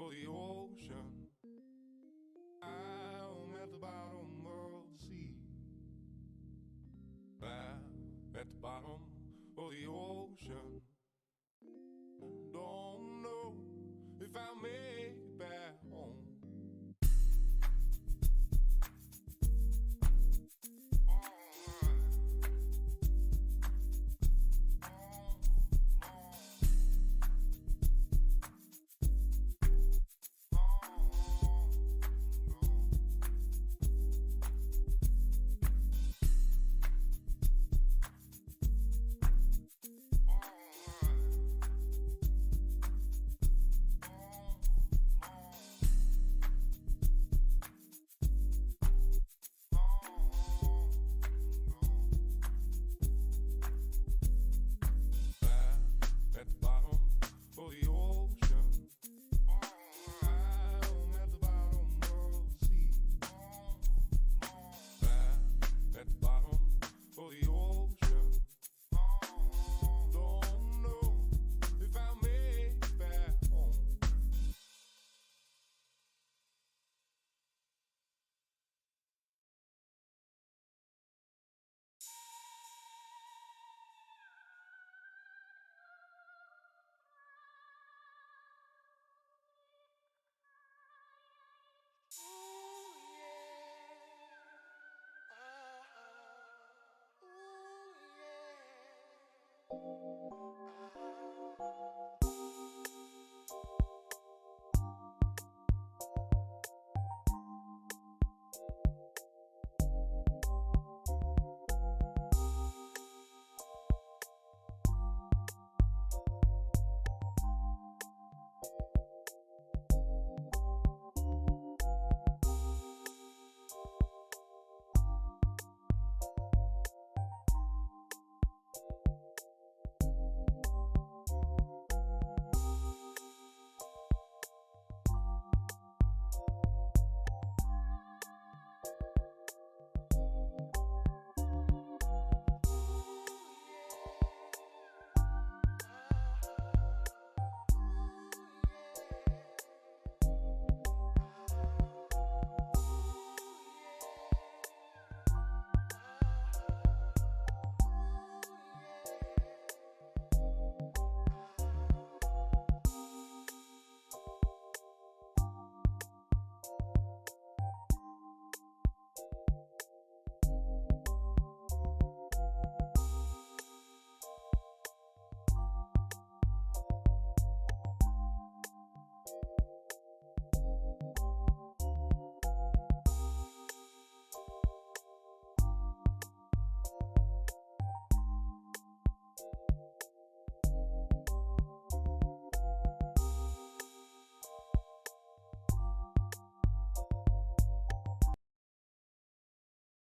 of the ocean. I'm at the bottom of the sea. At the bottom of the ocean. Don't know if I'll make it back home.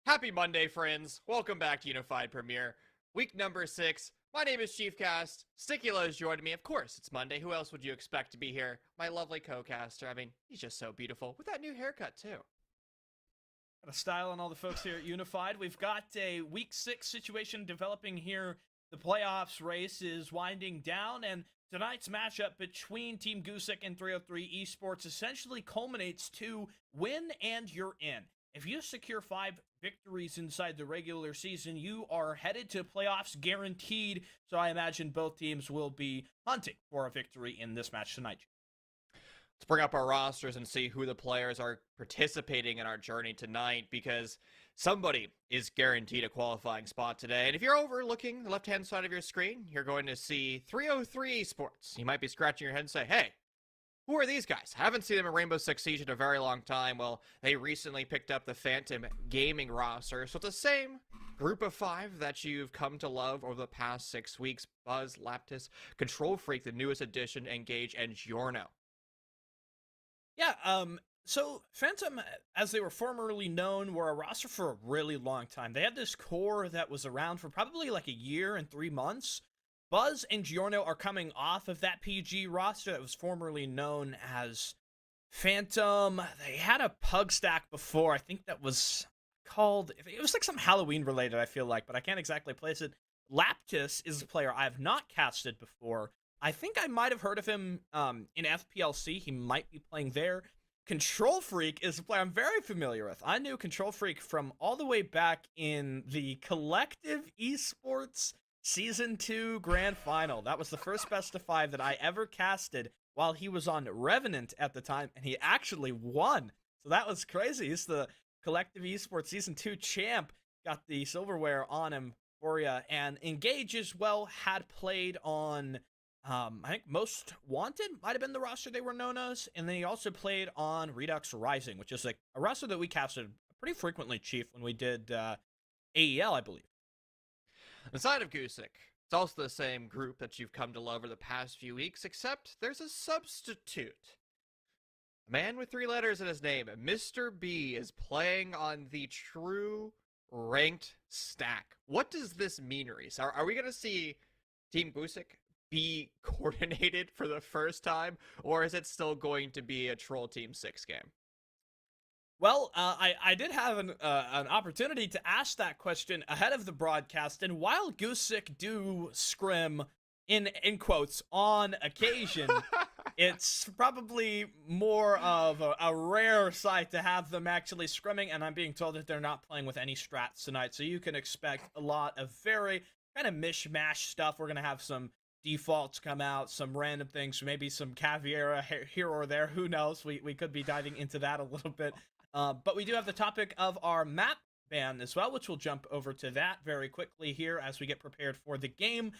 Happy Monday, friends. Welcome back to Unified Premiere. Week number 6. My name is Chiefcast. Sticula has joined me. Of course, it's Monday. Who else would you expect to be here? My lovely co-caster. I mean, he's just so beautiful. With that new haircut, too. Got a style on all the folks here at Unified. We've got a Week 6 situation developing here. The playoffs race is winding down, and tonight's matchup between Team Gusic and 303 Esports essentially culminates to win and you're in. If you secure 5 victories inside the regular season, you are headed to playoffs guaranteed. So I imagine both teams will be hunting for a victory in this match tonight. Let's bring up our rosters and see who the players are participating in our journey tonight, because somebody is guaranteed a qualifying spot today. And if you're overlooking the left-hand side of your screen, you're going to see 303 Esports. You might be scratching your head and say, hey, who are these guys? I haven't seen them in Rainbow Six Siege in a very long time. Well, they recently picked up the Phantom Gaming roster, so it's the same group of 5 that you've come to love over the past 6 weeks. Buzz, Laptis, Control Freak, the newest addition, Engage, and Giorno. Yeah, so Phantom, as they were formerly known, were a roster for a really long time. They had this core that was around for probably like a year and 3 months. Buzz and Giorno are coming off of that PG roster that was formerly known as Phantom. They had a pug stack before. I think that was called, it was like some Halloween related, I feel like, but I can't exactly place it. Laptis is a player I have not casted before. I think I might have heard of him in FPLC. He might be playing there. Control Freak is a player I'm very familiar with. I knew Control Freak from all the way back in the Collective Esports Season 2 Grand Final. That was the first best of 5 that I ever casted while he was on Revenant at the time, and he actually won. So that was crazy. He's the Collective Esports Season 2 champ. Got the silverware on him for ya. And Engage as well had played on I think Most Wanted might have been the roster they were known as, and then he also played on Redux Rising, which is like a roster that we casted pretty frequently, Chief, when we did AEL, I believe. Inside of Gusic, it's also the same group that you've come to love over the past few weeks, except there's a substitute. A man with 3 letters in his name, Mr. B, is playing on the true ranked stack. What does this mean, Reese? Are we going to see Team Gusic be coordinated for the first time, or is it still going to be a Troll Team 6 game? Well, I did have an opportunity to ask that question ahead of the broadcast, and while Gusic do scrim in quotes on occasion, it's probably more of a rare sight to have them actually scrimming, and I'm being told that they're not playing with any strats tonight, so you can expect a lot of very kind of mishmash stuff. We're gonna have some defaults come out, some random things, maybe some Caveira here or there, who knows. We could be diving into that a little bit, but we do have the topic of our map ban as well, which we'll jump over to that very quickly here as we get prepared for the game.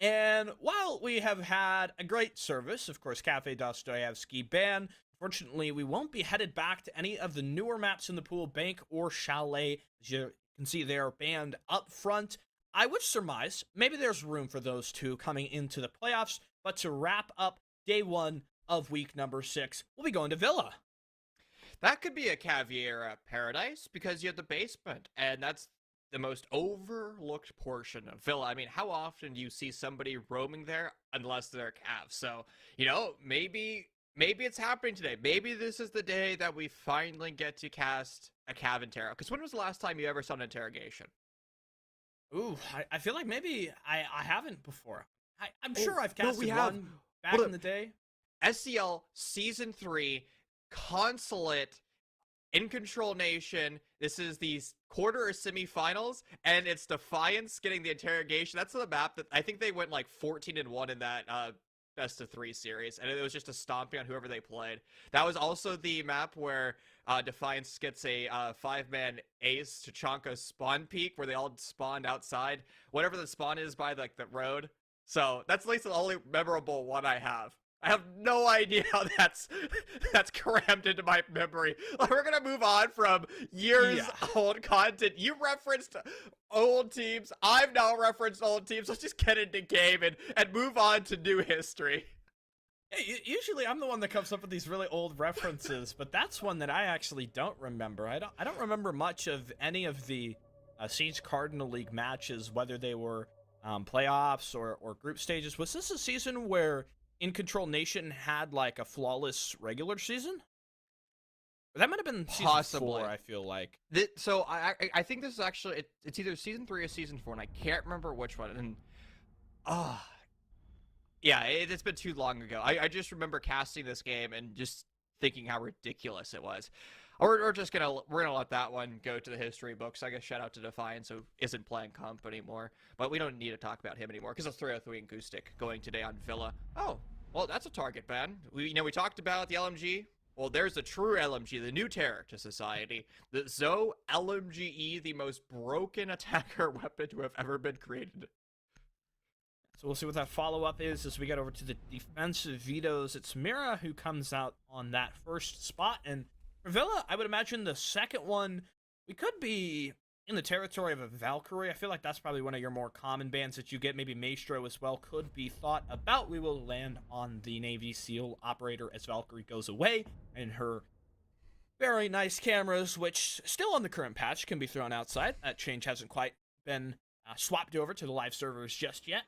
And while we have had a great service, of course, Cafe Dostoevsky ban, unfortunately we won't be headed back to any of the newer maps in the pool, Bank or Chalet. As you can see, they are banned up front. I would surmise maybe there's room for those two coming into the playoffs, but to wrap up day 1 of week number 6, we'll be going to Villa. That could be a Caveira paradise, because you have the basement, and that's the most overlooked portion of Villa. I mean, how often do you see somebody roaming there unless they're Cav? So, you know, maybe it's happening today. Maybe this is the day that we finally get to cast a Cav Interro. Because when was the last time you ever saw an interrogation? Ooh, I feel like maybe I haven't before. I'm sure I've casted have one back in the day. SCL Season 3, Consulate, In Control Nation. This is the quarter or semifinals, and it's Defiance getting the interrogation. That's the map that I think they went like 14-1 in that best of 3 series, and it was just a stomping on whoever they played. That was also the map where Defiance gets a 5-man ace to Chonka's spawn peak, where they all spawned outside whatever the spawn is by like the road. So that's at least the only memorable one I have. I have no idea how that's crammed into my memory. Like, we're gonna move on from years old content. You referenced old teams. I've now referenced old teams. Let's just get into game and move on to new history. Yeah, usually I'm the one that comes up with these really old references, but that's one that I actually don't remember. I don't remember much of any of the Siege Cardinal League matches, whether they were playoffs or group stages. Was this a season where In Control Nation had like a flawless regular season? That might have been season 4, I feel like. So I think this is actually, it's either season 3 or season 4, and I can't remember which one. And yeah, it's been too long ago. I just remember casting this game and just thinking how ridiculous it was. We're gonna let that one go to the history books. I guess shout out to Defiance, who isn't playing comp anymore. But we don't need to talk about him anymore because it's 303 and Gusic going today on Villa. Oh, well, that's a target ban. We talked about the LMG. Well, there's the true LMG, the new terror to society. The Zoe LMGE, the most broken attacker weapon to have ever been created. So we'll see what that follow-up is as we get over to the defensive vetoes. It's Mira who comes out on that first spot, and for Villa, I would imagine the second one, we could be in the territory of a Valkyrie. I feel like that's probably one of your more common bans that you get. Maybe Maestro as well could be thought about. We will land on the Navy SEAL operator as Valkyrie goes away, and her very nice cameras, which still on the current patch can be thrown outside. That change hasn't quite been swapped over to the live servers just yet.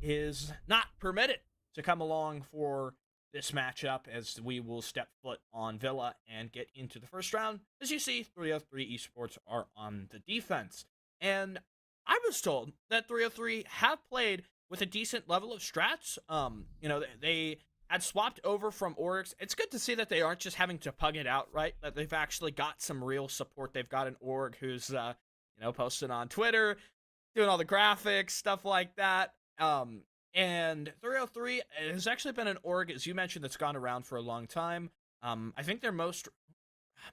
Is not permitted to come along for this matchup as we will step foot on Villa and get into the first round. As you see, 303 Esports are on the defense. And I was told that 303 have played with a decent level of strats. You know, they had swapped over from Oryx. It's good to see that they aren't just having to pug it out, right? That they've actually got some real support. They've got an org who's, you know, posting on Twitter, doing all the graphics, stuff like that. And 303 has actually been an org, as you mentioned, that's gone around for a long time. I think their most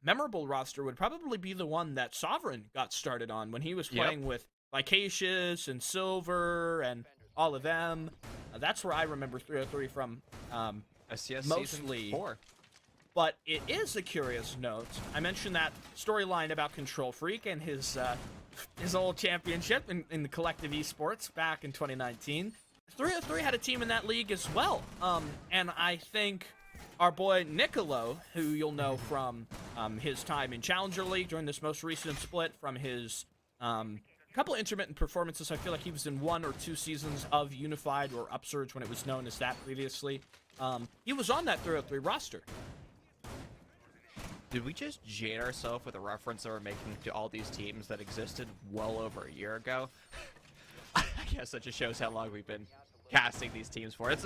memorable roster would probably be the one that Sovereign got started on when he was playing with Vicacious and Silver and all of them. That's where I remember 303 from, SCS mostly. Season 4. But it is a curious note. I mentioned that storyline about Control Freak and his old championship in the collective esports back in 2019. 303 had a team in that league as well. And I think our boy Nicolo, who you'll know from his time in Challenger League during this most recent split, from his couple of intermittent performances. I feel like he was in 1 or 2 seasons of Unified or Upsurge when it was known as that previously. He was on that 303 roster. Did we just jade ourselves with a reference that we're making to all these teams that existed well over a year ago? I guess that just shows how long we've been casting these teams for. It's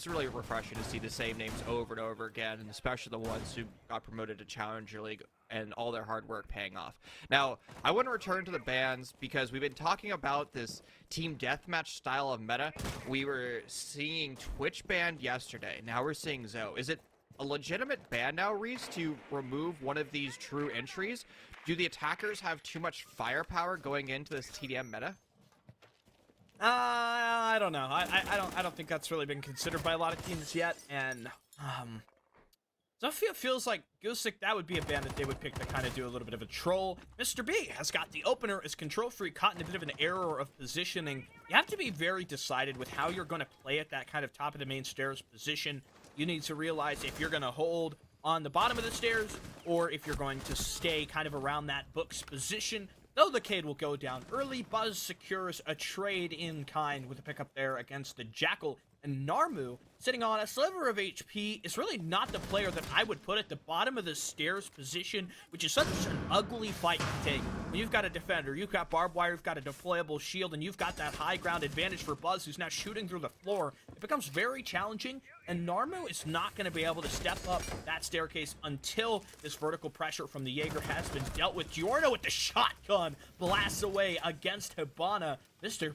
really refreshing to see the same names over and over again, and especially the ones who got promoted to Challenger League and all their hard work paying off. Now, I want to return to the bans because we've been talking about this team deathmatch style of meta. We were seeing Twitch banned yesterday. Now we're seeing Zoe. Is it a legitimate ban now, Reese, to remove one of these true entries? Do the attackers have too much firepower going into this TDM meta? I don't know. I don't think that's really been considered by a lot of teams yet. And Zofia feels like Gusic, that would be a ban that they would pick to kind of do a little bit of a troll. Mr. B has got the opener as Control Freak, caught in a bit of an error of positioning. You have to be very decided with how you're going to play at that kind of top of the main stairs position. You need to realize if you're going to hold on the bottom of the stairs or if you're going to stay kind of around that book's position. Though the Cade will go down early, Buzz secures a trade in kind with a pickup there against the Jackal. And Narmu, sitting on a sliver of HP, is really not the player that I would put at the bottom of the stairs position, which is such an ugly fight to take. When you've got a defender, you've got barbed wire, you've got a deployable shield, and you've got that high ground advantage for Buzz, who's now shooting through the floor. It becomes very challenging, and Narmu is not going to be able to step up that staircase until this vertical pressure from the Jaeger has been dealt with. Giorno with the shotgun blasts away against Hibana. Mr.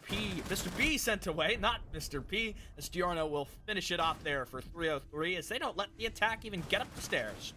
B sent away, not Mr. P, as Giorno will finish it off there for 303 as they don't let the attack even get up the stairs.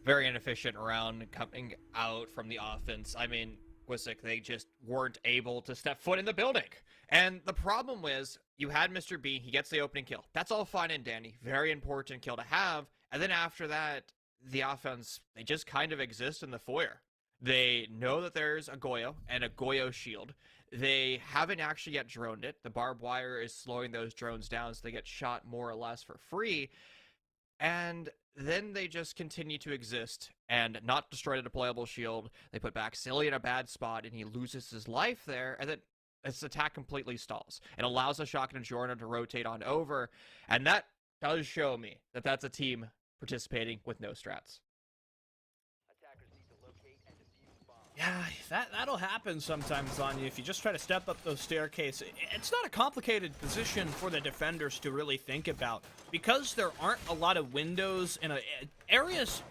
Very inefficient round coming out from the offense. I mean, Gusic, they just weren't able to step foot in the building. And the problem was, you had Mr. B, he gets the opening kill. That's all fine and dandy. Very important kill to have. And then after that, the offense, they just kind of exist in the foyer. They know that there's a Goyo and a Goyo shield. They haven't actually yet droned it. The barbed wire is slowing those drones down so they get shot more or less for free. And then they just continue to exist and not destroy the deployable shield. They put back Silly in a bad spot and he loses his life there. And then its attack completely stalls. It allows a Shotgun and Jordan to rotate on over. And that does show me that that's a team participating with no strats. Yeah, that'll happen sometimes on you if you just try to step up those staircases. It's not a complicated position for the defenders to really think about because there aren't a lot of windows and areas,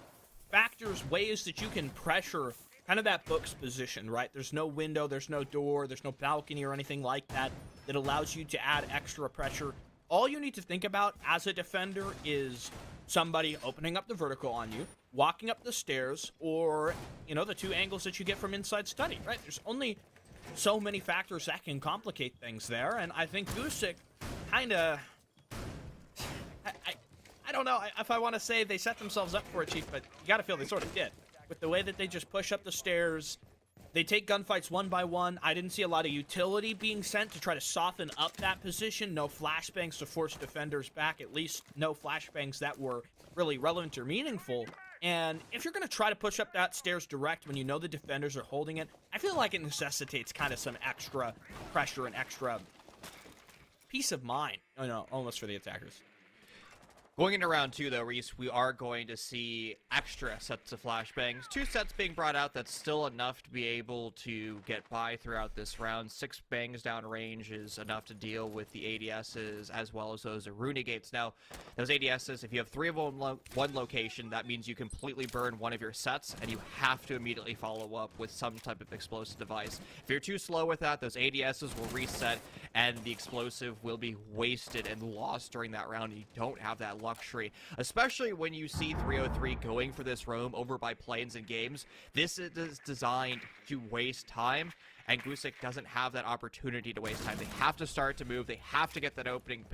factors, ways that you can pressure kind of that book's position, right? There's no window, there's no door, there's no balcony or anything like that that allows you to add extra pressure. All you need to think about as a defender is somebody opening up the vertical on you, walking up the stairs, or, you know, the 2 angles that you get from inside study, right? There's only so many factors that can complicate things there, and I think Gusic kind of... I don't know if I want to say they set themselves up for it, Chief, but you gotta feel they sort of did. With the way that they just push up the stairs, they take gunfights one by one. I didn't see a lot of utility being sent to try to soften up that position. No flashbangs to force defenders back, at least no flashbangs that were really relevant or meaningful. And if you're going to try to push up that stairs direct when you know the defenders are holding it, I feel like it necessitates kind of some extra pressure and extra peace of mind, you know, almost for the attackers. Going into round 2, though, Reese, we are going to see extra sets of flashbangs. 2 sets being brought out. That's still enough to be able to get by throughout this round. 6 bangs down range is enough to deal with the ADSs as well as those Runegates. Now, those ADSs, if you have 3 of them in one location, that means you completely burn one of your sets, and you have to immediately follow up with some type of explosive device. If you're too slow with that, those ADSs will reset, and the explosive will be wasted and lost during that round. You don't have that luxury, especially when you see 303 going for this roam over by planes and games. This is designed to waste time, and Gusic doesn't have that opportunity to waste time. They have to start to move. They have to get that opening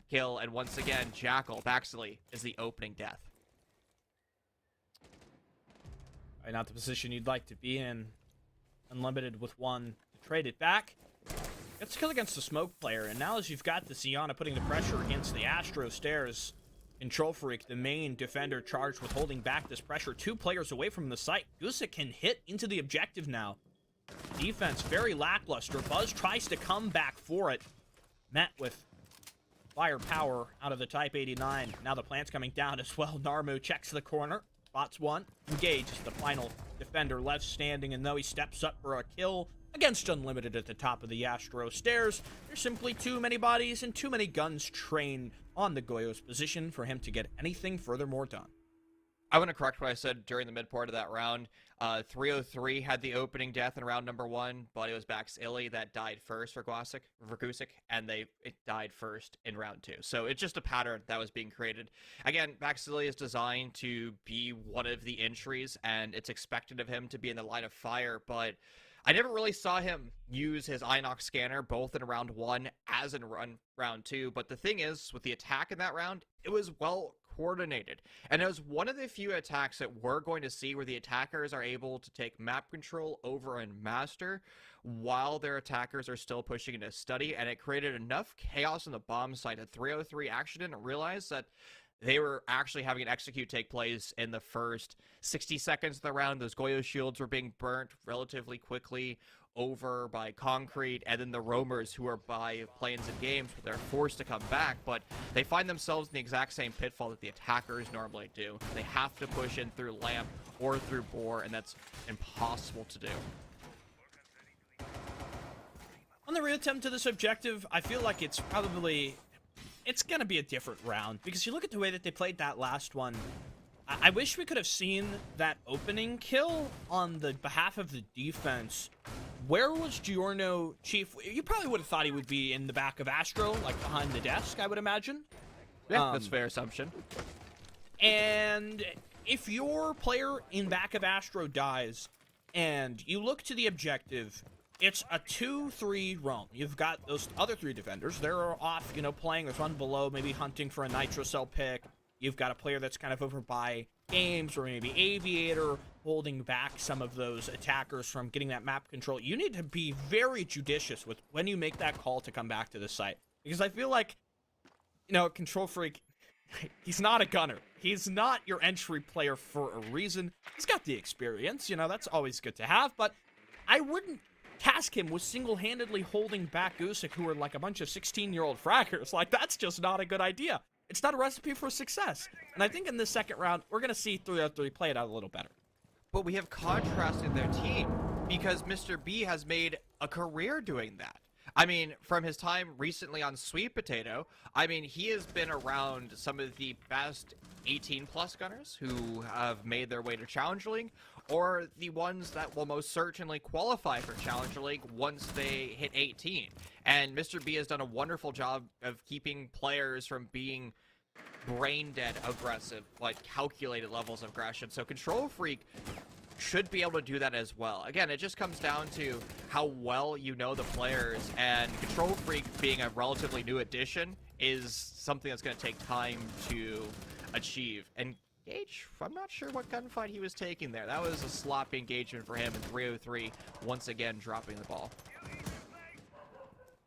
kill, and once again, Jackal, Baxley, is the opening death. Not the position you'd like to be in. Unlimited with 1 to trade it back. Gets a kill against the smoke player, and now as you've got the Sienna putting the pressure against the Astro stairs, Control Freak, the main defender charged with holding back this pressure, 2 players away from the site. Gusic can hit into the objective now. Defense very lackluster. Buzz tries to come back for it. Met with firepower out of the Type 89. Now the plant's coming down as well. Narmu checks the corner. Spots 1. Engages the final defender left standing, and though he steps up for a kill against Unlimited at the top of the Astro stairs, there's simply too many bodies and too many guns trained on the Goyo's position for him to get anything furthermore done. I want to correct what I said during the mid part of that round. 303 had the opening death in round number 1, but it was Baxilly that died first for Gusic, and it died first in round 2. So it's just a pattern that was being created. Again, Baxilly is designed to be one of the entries, and it's expected of him to be in the line of fire, but I never really saw him use his Inox scanner both in round 1 as in round 2, but the thing is, with the attack in that round, it was well coordinated. And it was one of the few attacks that we're going to see where the attackers are able to take map control over and master while their attackers are still pushing into study, and it created enough chaos on the bomb site that 303 actually didn't realize that they were actually having an execute take place in the first 60 seconds of the round. Those Goyo shields were being burnt relatively quickly over by concrete, and then the roamers who are by planes and games, they're forced to come back, but they find themselves in the exact same pitfall that the attackers normally do. They have to push in through lamp or through bore, and that's impossible to do. On the reattempt to this objective, I feel like it's going to be a different round, because you look at the way that they played that last one. I wish we could have seen that opening kill on the behalf of the defense. Where was Giorno, Chief? You probably would have thought he would be in the back of Astro, like behind the desk, I would imagine. Yeah, that's a fair assumption. And if your player in back of Astro dies, and you look to the objective, it's a 2-3 roam. You've got those other 3 defenders. They're off, playing. There's one below, maybe hunting for a nitro cell pick. You've got a player that's kind of over by games, or maybe Aviator, holding back some of those attackers from getting that map control. You need to be very judicious with when you make that call to come back to the site. Because I feel like, Control Freak, he's not a gunner. He's not your entry player for a reason. He's got the experience, that's always good to have, but I wouldn't task him with single-handedly holding back Gusic, who are like a bunch of 16-year-old fraggers. Like, that's just not a good idea. It's not a recipe for success. And I think in this second round, we're going to see 303 play it out a little better. But we have contrasted their team, because Mr. B has made a career doing that. I mean, from his time recently on Sweet Potato, he has been around some of the best 18-plus gunners who have made their way to Challenger League, or the ones that will most certainly qualify for Challenger League once they hit 18. And Mr. B has done a wonderful job of keeping players from being brain-dead aggressive, like calculated levels of aggression. So Control Freak should be able to do that as well. Again, it just comes down to how well you know the players, and Control Freak being a relatively new addition is something that's going to take time to achieve. And Gage, I'm not sure what gunfight he was taking there. That was a sloppy engagement for him, and 303 once again dropping the ball.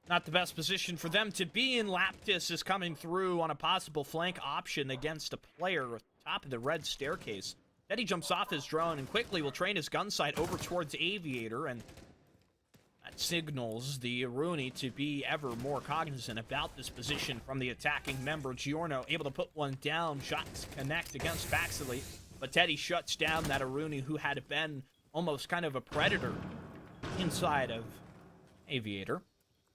Not the best position for them to be in. Laptis is coming through on a possible flank option against a player at the top of the red staircase. Then he jumps off his drone and quickly will train his gun sight over towards Aviator, and that signals the Rooney to be ever more cognizant about this position from the attacking member. Giorno able to put one down. Shots connect against Baxley, but Teddy shuts down that Aruni, who had been almost kind of a predator inside of Aviator.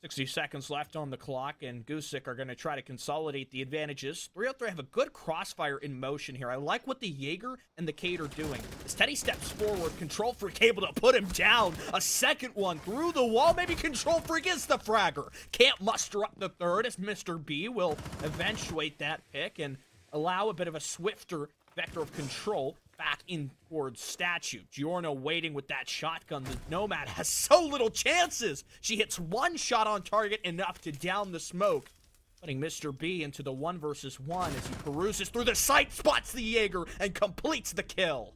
60 seconds left on the clock, and Gusic are going to try to consolidate the advantages. 303 have a good crossfire in motion here. I like what the Jaeger and the Kate are doing. As Teddy steps forward, Control Freak able to put him down. A second one through the wall. Maybe Control Freak is the fragger. Can't muster up the third, as Mr. B will eventuate that pick and allow a bit of a swifter vector of control back in towards Statue. Giorno waiting with that shotgun. The Nomad has so little chances. She hits one shot on target, enough to down the smoke, putting Mr. B into the 1 versus 1 as he peruses through the sight, spots the Jaeger, and completes the kill.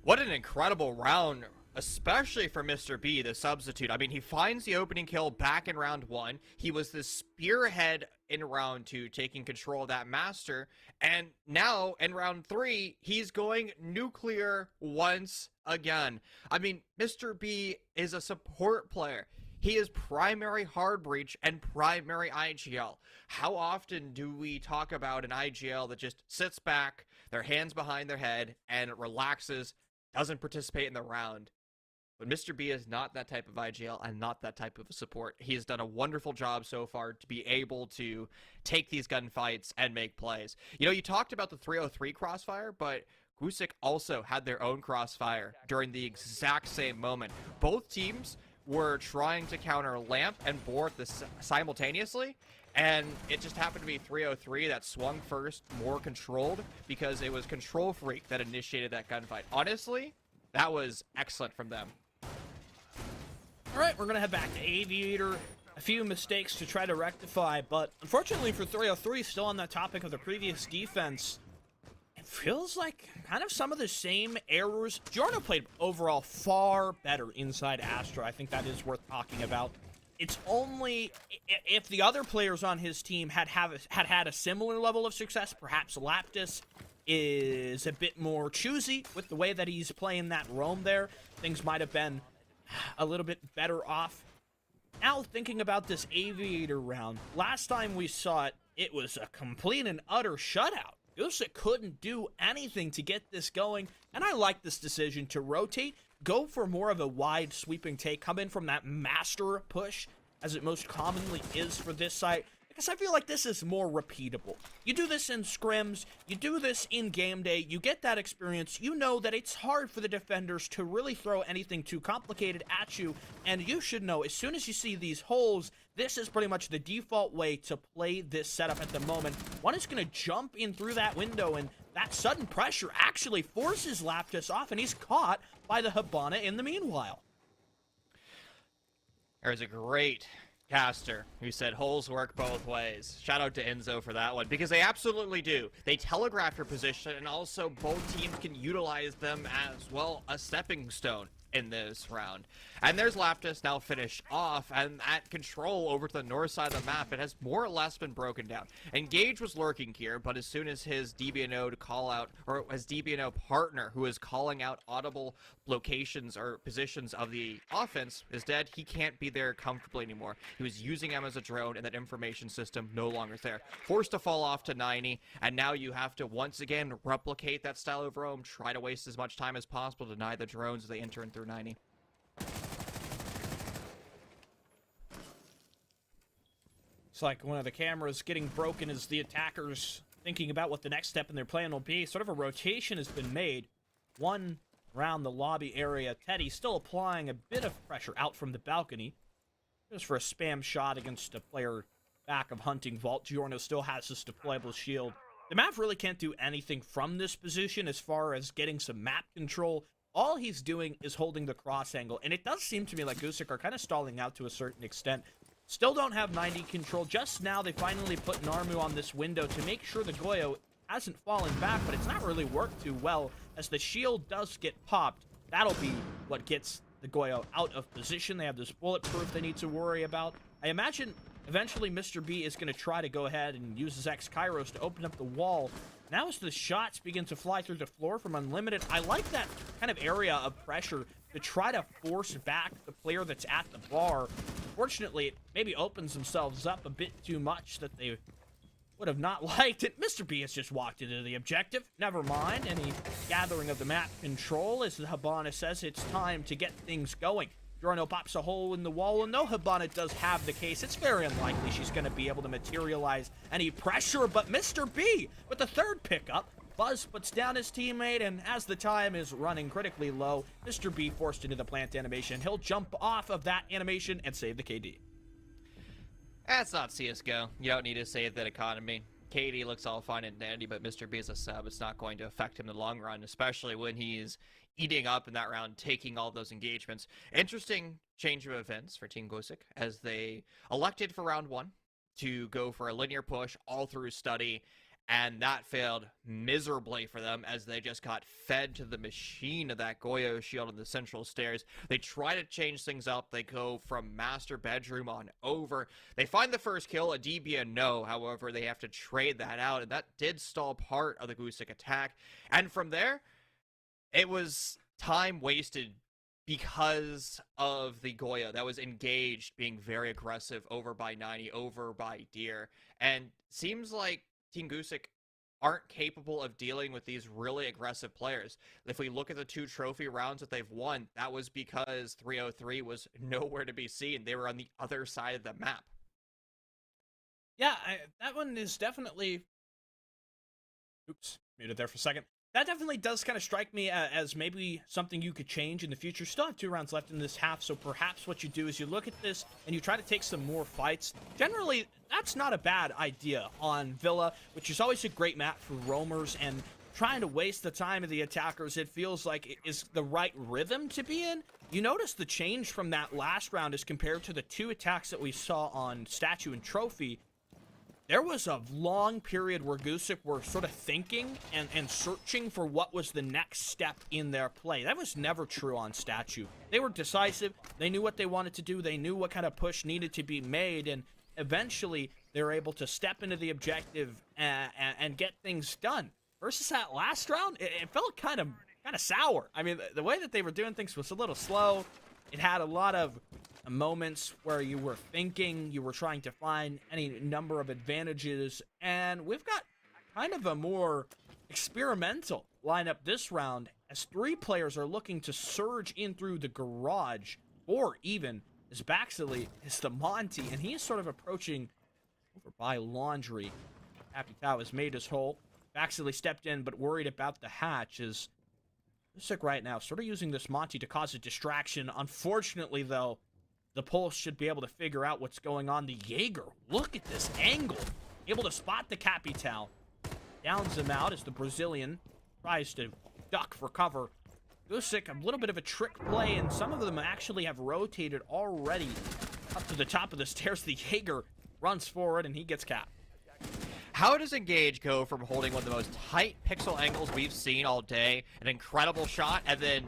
What an incredible round, especially for Mr. B, the substitute. I mean, he finds the opening kill back in round 1. He was the spearhead in round 2, taking control of that master. And now, in round 3, he's going nuclear once again. I mean, Mr. B is a support player. He is primary hard breach and primary IGL. How often do we talk about an IGL that just sits back, their hands behind their head, and relaxes, doesn't participate in the round? But Mr. B is not that type of IGL and not that type of support. He has done a wonderful job so far to be able to take these gunfights and make plays. You know, you talked about the 303 crossfire, but Gusic also had their own crossfire during the exact same moment. Both teams were trying to counter Lamp and Boar simultaneously, and it just happened to be 303 that swung first, more controlled, because it was Control Freak that initiated that gunfight. Honestly, that was excellent from them. All right, we're going to head back to Aviator. A few mistakes to try to rectify, but unfortunately for 303, still on that topic of the previous defense, it feels like kind of some of the same errors. Giorno played overall far better inside Astra. I think that is worth talking about. It's only if the other players on his team had a similar level of success, perhaps Laptis is a bit more choosy with the way that he's playing that roam there, things might have been a little bit better off. Now thinking about this Aviator round, last time we saw it, it was a complete and utter shutout. Gusic couldn't do anything to get this going, and I like this decision to rotate, go for more of a wide sweeping take, come in from that master push, as it most commonly is for this site, because I feel like this is more repeatable. You do this in scrims, you do this in game day, you get that experience, you know that it's hard for the defenders to really throw anything too complicated at you, and you should know, as soon as you see these holes, this is pretty much the default way to play this setup at the moment. One is going to jump in through that window, and that sudden pressure actually forces Laptis off, and he's caught by the Hibana in the meanwhile. There's a great caster who said holes work both ways. Shout out to Enzo for that one, because they absolutely do. They telegraph your position, and also both teams can utilize them as well, a stepping stone in this round. And there's Laptis now finished off, and at control over to the north side of the map, it has more or less been broken down. Engage was lurking here, but as soon as his DBNO call out, or his DBNO partner, who is calling out audible locations or positions of the offense, is dead, he can't be there comfortably anymore. He was using him as a drone, and that information system no longer is there. Forced to fall off to 90, and now you have to once again replicate that style of roam, try to waste as much time as possible, deny the drones as they enter in through 90. It's like one of the cameras getting broken as the attackers thinking about what the next step in their plan will be. Sort of a rotation has been made. One around the lobby area. Teddy still applying a bit of pressure out from the balcony. Just for a spam shot against a player back of Hunting Vault. Giorno still has this deployable shield. The map really can't do anything from this position as far as getting some map control. All he's doing is holding the cross angle, and it does seem to me like Gusic are kind of stalling out to a certain extent. Still don't have 90 control. Just now they finally put Narmu on this window to make sure the Goyo hasn't fallen back, but it's not really worked too well as the shield does get popped. That'll be what gets the Goyo out of position. They have this bulletproof they need to worry about. I imagine eventually Mr. B is going to try to go ahead and use his X-Kairos to open up the wall. Now as the shots begin to fly through the floor from Unlimited, I like that kind of area of pressure to try to force back the player that's at the bar. Fortunately, it maybe opens themselves up a bit too much that they would have not liked it. Mr. B has just walked into the objective. Never mind any gathering of the map control, as the Hibana says it's time to get things going. Jorno pops a hole in the wall, and though Hibana does have the case, it's very unlikely she's going to be able to materialize any pressure. But Mr. B, with the third pickup, Buzz puts down his teammate, and as the time is running critically low, Mr. B forced into the plant animation. He'll jump off of that animation and save the KD. That's not CSGO. You don't need to save that economy. KD looks all fine and dandy, but Mr. B is a sub. It's not going to affect him in the long run, especially when he's eating up in that round, taking all those engagements. Interesting change of events for Team Gusic, as they elected for round 1 to go for a linear push all through study, and that failed miserably for them as they just got fed to the machine of that Goyo shield on the central stairs. They try to change things up. They go from master bedroom on over. They find the first kill, a DB and no. However, they have to trade that out, and that did stall part of the Gusic attack. And from there, it was time wasted because of the Goya that was engaged, being very aggressive over by 90, over by Deer. And seems like Team Gusic aren't capable of dealing with these really aggressive players. If we look at the 2 trophy rounds that they've won, that was because 303 was nowhere to be seen. They were on the other side of the map. Yeah, that one is definitely... Oops, muted there for a second. That definitely does kind of strike me as maybe something you could change in the future. Still have 2 rounds left in this half, so perhaps what you do is you look at this and you try to take some more fights. Generally, that's not a bad idea on Villa, which is always a great map for roamers, and trying to waste the time of the attackers, it feels like it is the right rhythm to be in. You notice the change from that last round as compared to the 2 attacks that we saw on Statue and Trophy. There was a long period where Gusic were sort of thinking and searching for what was the next step in their play. That was never true on Statue. They were decisive. They knew what they wanted to do. They knew what kind of push needed to be made, and eventually they were able to step into the objective and get things done. Versus that last round, it felt kind of sour. I mean, the way that they were doing things was a little slow. It had a lot of moments where you were thinking, you were trying to find any number of advantages, and we've got kind of a more experimental lineup this round as 3 players are looking to surge in through the garage, or even as Baxley is the Monty, and he is sort of approaching over by Laundry. Happy Tao has made his hole. Baxley stepped in, but worried about the hatch as Gusic right now sort of using this Monty to cause a distraction. Unfortunately, though, the Pulse should be able to figure out what's going on. The Jaeger, look at this angle. Able to spot the Capital. Downs him out as the Brazilian tries to duck for cover. Gusic, a little bit of a trick play, and some of them actually have rotated already up to the top of the stairs. The Jaeger runs forward, and he gets capped. How does Engage go from holding one of the most tight pixel angles we've seen all day, an incredible shot, and then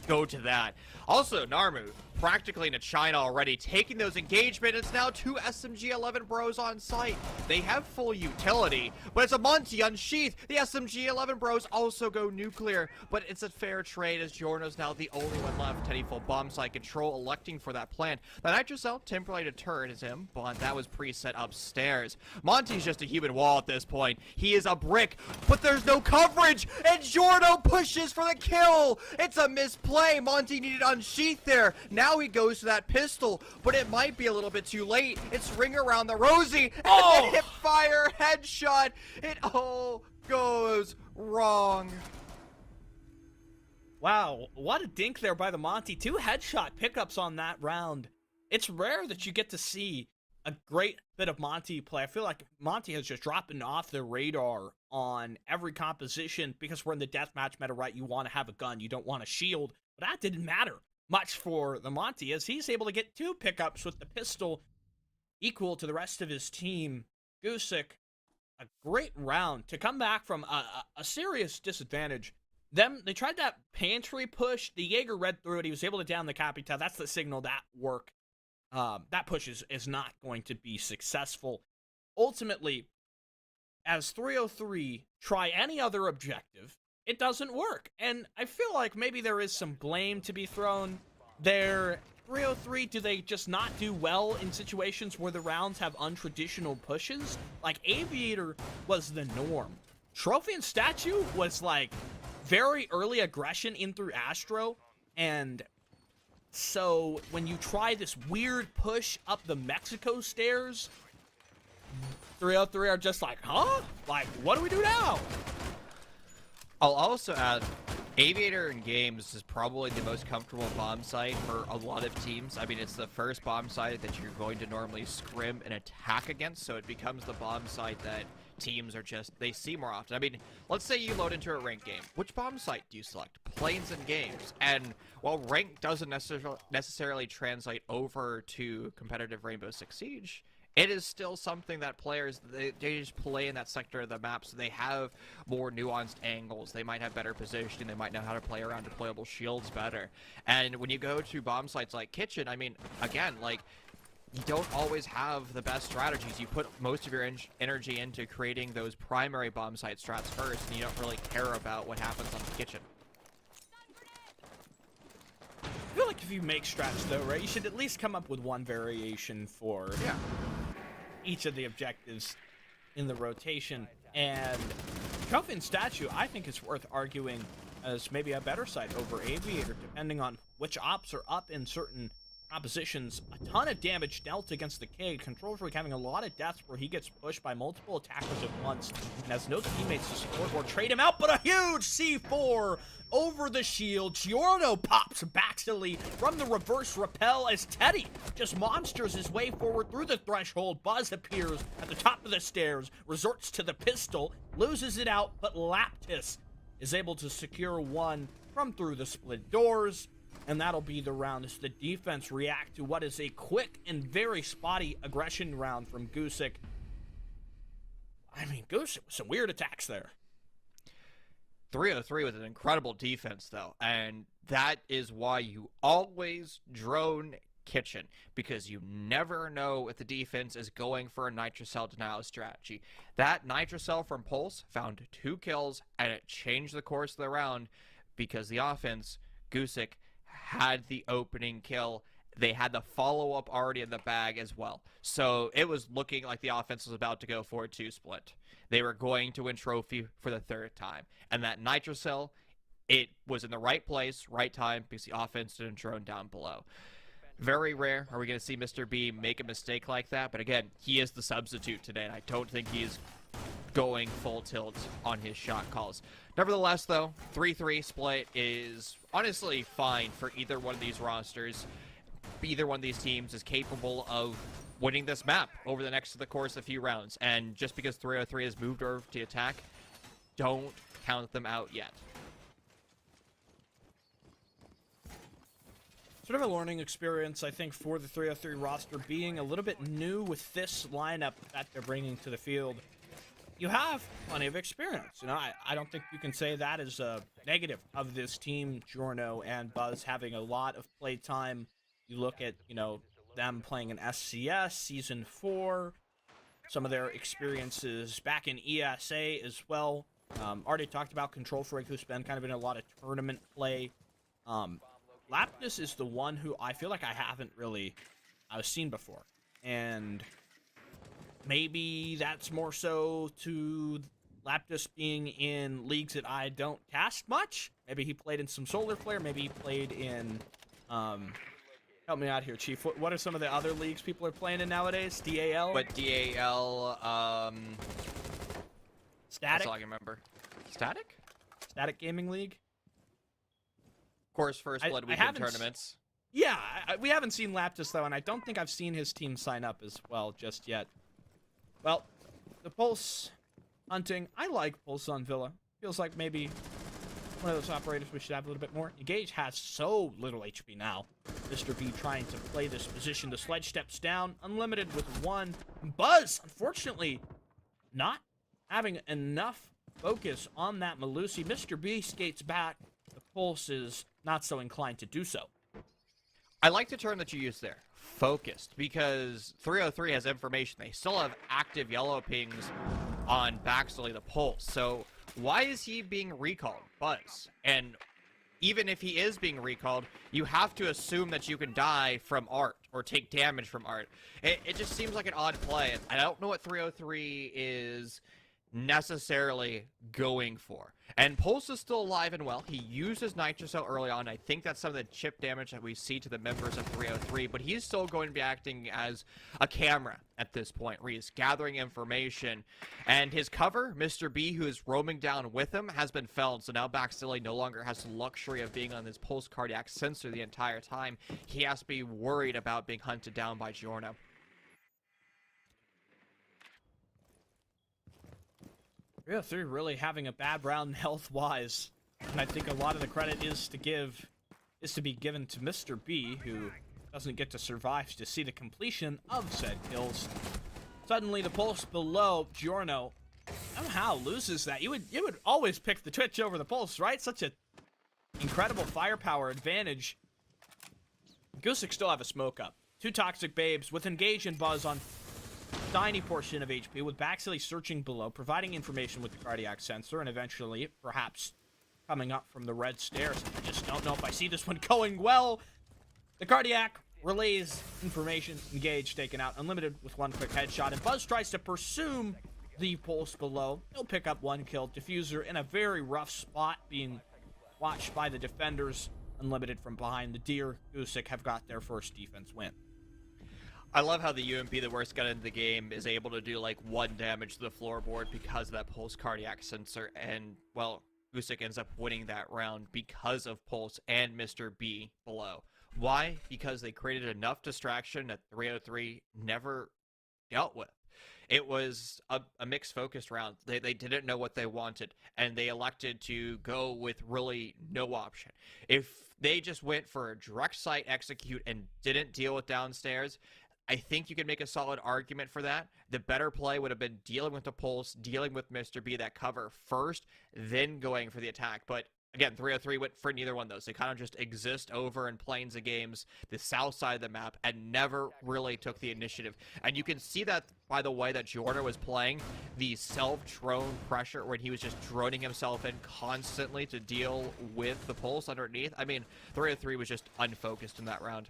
go to that? Also, Narmu, practically into China already, taking those engagement. It's now 2 SMG-11 bros on site. They have full utility, but it's a Monty unsheathed. The SMG-11 bros also go nuclear, but it's a fair trade as Jorno's now the only one left. Teddy full bomb site control, electing for that plant. The Nitrocell temporarily deterred is him, but that was preset upstairs. Monty's just a human wall at this point. He is a brick, but there's no coverage, and Jorno pushes for the kill. It's a misplay. Monty needed unsheath there. Now he goes to that pistol, but it might be a little bit too late. It's ring around the rosy, and hip fire headshot. It all goes wrong. Wow, what a dink there by the Monty. 2 headshot pickups on that round. It's rare that you get to see a great bit of Monty play. I feel like Monty has just dropping off the radar on every composition because we're in the deathmatch meta, right? You want to have a gun, you don't want a shield, but that didn't matter much for the Monty as he's able to get 2 pickups with the pistol equal to the rest of his team. Gusic, a great round to come back from a serious disadvantage. They tried that pantry push. The Jaeger read through it. He was able to down the Capital. That's the signal that work. That push is not going to be successful. Ultimately, as 303 try any other objective, it doesn't work. And I feel like maybe there is some blame to be thrown there. 303, do they just not do well in situations where the rounds have untraditional pushes? Like, Aviator was the norm. Trophy and Statue was like very early aggression in through Astro, and so when you try this weird push up the Mexico stairs, 303 are just like, huh? Like, what do we do now? I'll also add, Aviator in games is probably the most comfortable bomb site for a lot of teams. I mean, it's the first bomb site that you're going to normally scrim and attack against, so it becomes the bomb site that teams are just, they see more often. I mean, let's say you load into a ranked game. Which bomb site do you select? Planes and games. And while ranked doesn't necessarily translate over to competitive Rainbow Six Siege, it is still something that players, they just play in that sector of the map, so they have more nuanced angles. They might have better positioning. They might know how to play around deployable shields better. And when you go to bomb sites like Kitchen, I mean, again, like, you don't always have the best strategies. You put most of your energy into creating those primary bomb site strats first, and you don't really care about what happens on the Kitchen. I feel like if you make strats, though, right, you should at least come up with one variation for each of the objectives in the rotation. And Trophy and Statue, I think it's worth arguing as maybe a better site over Aviator, depending on which ops are up in certain compositions. A ton of damage dealt against the Cade. Control Freak having a lot of deaths where he gets pushed by multiple attackers at once and has no teammates to support or trade him out, but a huge C4 over the shield. Giorno pops backstily from the reverse rappel as Teddy just monsters his way forward through the threshold. Buzz appears at the top of the stairs, resorts to the pistol, loses it out, but Laptis is able to secure one from through the split doors. And that'll be the round as the defense react to what is a quick and very spotty aggression round from Gusic. I mean, Gusic with some weird attacks there. 303 with an incredible defense, though. And that is why you always drone Kitchen, because you never know if the defense is going for a Nitrocell denial strategy. That Nitrocell from Pulse found 2 kills, and it changed the course of the round because the offense, Gusic, had the opening kill. They had the follow-up already in the bag as well. So it was looking like the offense was about to go for a 2-split. They were going to win trophy for the 3rd time. And that Nitrocell, it was in the right place, right time, because the offense didn't drone down below. Very rare are we going to see Mr. B make a mistake like that. But again, he is the substitute today, and I don't think he's going full tilt on his shot calls. Nevertheless, though, 3-3 split is honestly fine for either one of these rosters. Either one of these teams is capable of winning this map over the next course of a few rounds. And just because 303 has moved over to attack, don't count them out yet. Sort of a learning experience, I think, for the 303 roster, being a little bit new with this lineup that they're bringing to the field. You have plenty of experience. You know, I don't think you can say that is a negative of this team. Giorno and Buzz having a lot of play time. You look at, you know, them playing in SCS Season 4, some of their experiences back in ESA as well. Already talked about Control Freak, who's been kind of in a lot of tournament play. Laptis is the one who I feel like I haven't really seen before. And maybe that's more so to Laptis being in leagues that I don't cast much. Maybe he played in some Solar Flare. Maybe he played in... help me out here, Chief. What are some of the other leagues people are playing in nowadays? DAL? But DAL, Static? That's all I can remember. Static? Static Gaming League? Of course, First Blood weekend tournaments. Yeah, we haven't seen Laptis, though, and I don't think I've seen his team sign up as well just yet. Well, the Pulse hunting, I like Pulse on Villa. Feels like maybe one of those operators we should have a little bit more. Engage has so little HP now. Mr. B trying to play this position. The Sledge steps down, unlimited with 1. Buzz, unfortunately, not having enough focus on that Malusi. Mr. B skates back. The Pulse is not so inclined to do so. I like the term that you used there, focused, because 303 has information. They still have active yellow pings on Baxley the Pulse. So why is he being recalled, Buzz? And even if he is being recalled, you have to assume that you can die from Art or take damage from Art. It just seems like an odd play. I don't know what 303 is necessarily going for. And Pulse is still alive and well. He used his Nitro Cell early on. I think that's some of the chip damage that we see to the members of 303, but he's still going to be acting as a camera at this point, where he's gathering information. And his cover, Mr. B, who is roaming down with him, has been felled, so now Baxilli no longer has the luxury of being on this Pulse cardiac sensor the entire time. He has to be worried about being hunted down by Giorno. Yeah, they're really having a bad round health-wise, and I think a lot of the credit is to be given to Mr. B, who doesn't get to survive to see the completion of said kills. Suddenly, the Pulse below Giorno somehow loses that. You would always pick the Twitch over the Pulse, right? Such a incredible firepower advantage. Gusic still have a smoke up. 2 Toxic Babes with Engage and Buzz on tiny portion of HP, with Baxilli searching below, providing information with the cardiac sensor, and eventually, perhaps, coming up from the red stairs. I just don't know if I see this one going well. The cardiac relays information, Engage taken out, Unlimited with 1 quick headshot, and Buzz tries to pursue the Pulse below. He'll pick up 1 kill. Diffuser in a very rough spot, being watched by the defenders. Unlimited from behind. The Deer, Gusic have got their first defense win. I love how the UMP, the worst gun in the game, is able to do like 1 damage to the floorboard because of that Pulse cardiac sensor, and, well, Gusic ends up winning that round because of Pulse and Mr. B below. Why? Because they created enough distraction that 303 never dealt with. It was a mixed focused round. They didn't know what they wanted, and they elected to go with really no option. If they just went for a direct site execute and didn't deal with downstairs, I think you could make a solid argument for that. The better play would have been dealing with the Pulse, dealing with Mr. B, that cover first, then going for the attack. But again, 303 went for neither one of those. They kind of just exist over in Plains of Games, the south side of the map, and never really took the initiative. And you can see that by the way that Giorno was playing, the self-drone pressure when he was just droning himself in constantly to deal with the Pulse underneath. I mean, 303 was just unfocused in that round.